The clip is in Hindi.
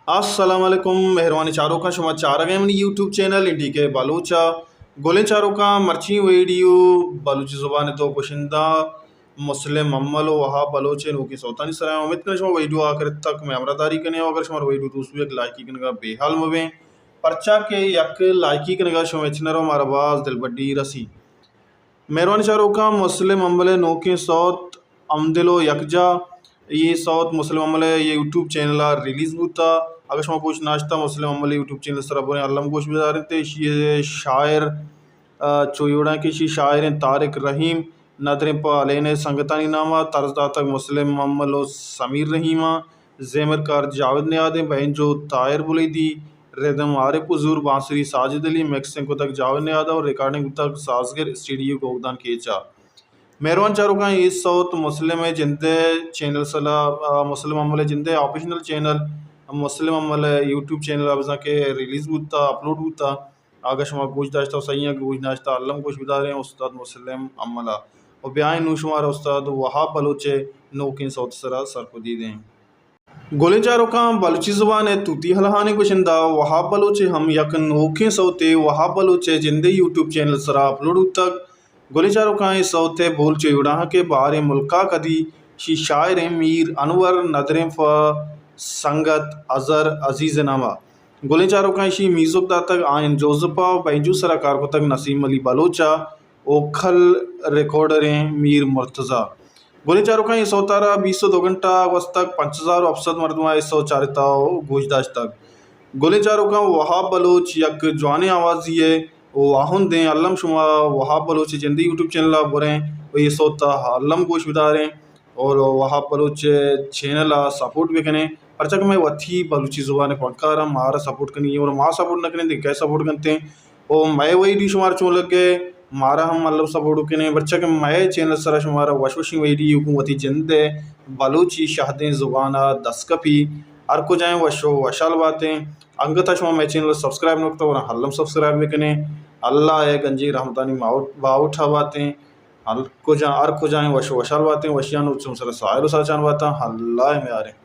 अस्सलाम वालेकुम मेहरबानी चारों का शुमा चार गए अपनी यूट्यूब चैनल इंडी के बलूचा गोले चारों का मर्ची वीडियो बलूची ज़ुबान तो पोशिंदा मुस्लिम अम्मल वहा बलोचे नो की सौतानी सराय उम्मीद करें शुमा वीडियो आकर तक मैं अमरदारी करने अगर शुमार वीडियो दूसरी एक लाइकी करने का बेहाल मवे पर्चा के यक लाइकी करने का शुमा इचनरो मारबाज दिल बड्डी रसी मेहरबानी चारों का मुस्लिम अम्मल नो के सौत अमदिलो यकजा ये साउथ मुस्लिम अमल ये यूट्यूब चैनल रिलीज होता अगर शुमा कुछ नाश्ता मुस्लिम अमल यूट्यूब चैनल सर बोने अल्लम गोश बिजार थे ये शायर चोयोड़ा के शी शायर तारिक रहीम नदर पालेन संगतानी नामा तरजदा तक मुस्लिम अमल समीर रहीमा जेमर कार जावेद नियादे बहन जो तायर बुलैदी रिदम आरिफ हुजूर बांसुरी साजिद अली मिक्सिंग को तक जावेद नियादा और रिकॉर्डिंग तक साजगर स्टूडियो को उगदान केचा मेहरबान चारों का इस साउथ मुस्लिम है जिंदे चैनल सला मुस्लिम अमल जिंदे ऑफिशियल चैनल मुस्लिम अमल यूट्यूब चैनल अब के रिलीज होता अपलोड होता आगे शुमा कुछ दाश्ता सही है कुछ नाश्ता अल्लम कुछ बिदारे उस्ताद मुस्लिम अमला और ब्यान नुशुमार उस्ताद वहाब बलोचे नोकिन साउथ सरा सर को दी दें गोले चारों का बलूची जुबान है तूती हलहाने कुशिंदा वहाब बलोचे हम यक नोखे सौते वहाब बलोचे जिंदे यूट्यूब चैनल सरा अपलोड तक गोले चारों का सौते बोल चुड़ा के बारे मुल्का कदी शी शायर मीर अनवर नदरें फ संगत अजहर अजीज नामा गोले चारों का शी मीजुबदा तक आयन जोजपा बैजू सराकार को तक नसीम अली बलोचा ओखल रिकॉर्डरें मीर मुर्तज़ा गोले चारों का सौतारा 202 घंटा वस्त तक 5000 अफसद मरदमा 104 गोशदाश तक गोले चारों का वहाब बलोच यक जवान आवाज़ी है वाहन दें अल्लम शुमा वहाब बलोच जिंदी यूट्यूब चैनल बुरें ये सोता अल्लम गोश बिदारें और वहाब बलोच चैनल सपोर्ट भी करें परचक में वथी बलूची ज़ुबान पक्का मारा सपोर्ट करनी और माँ सपोर्ट न करें तो क्या सपोर्ट करते हैं और मैं वही डी शुमार चो लग गए मारा हम मतलब सपोर्ट करें बच्चा के मैं चैनल सरा शुमारा वशवशी वही हुकूमती जिंद बलूची शाहदें ज़ुबान दस्कपी हर को जाएँ वशो वशाल बातें अंगता शुमा मैं चैनल सब्सक्राइब न करता और हल्लम सब्सक्राइब भी करें अल्लाह है गंजी रहमतानी बाउठा बातें हल को जा अर्क को जाएँ वशो वशाल बातें वशियान उत्सव सर सायर साचान बातें अल्लाह में आ रहे